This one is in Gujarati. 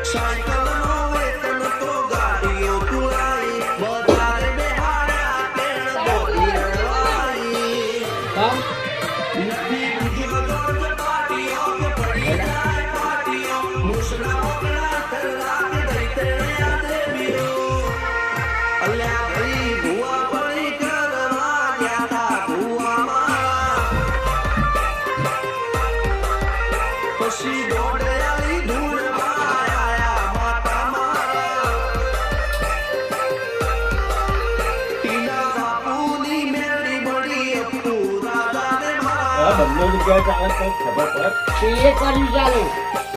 સાયકલ નો વેતન તો ગાડીઓ તુલાઈ બજારે બેહાડ્યા પેણ બોલી રળવાઈ નથી બીજો દોડ પાટીઓ કે પડી જાય પાટીઓ મુસલા ઓગળા થરલા કે દઈતે યાદે બીઓ અલ્યા ભાઈ ભુવા પડી કરવા ગયા તા ભુવામાં પછી દોડે આવી ધૂળ આયા માતા મારા ટીના બાપુની મેળી બળી અપ્પુ રાજાને મારા બંને રૂપિયા ચાલે તો ખબર પડે એ કર્યું ચાલુ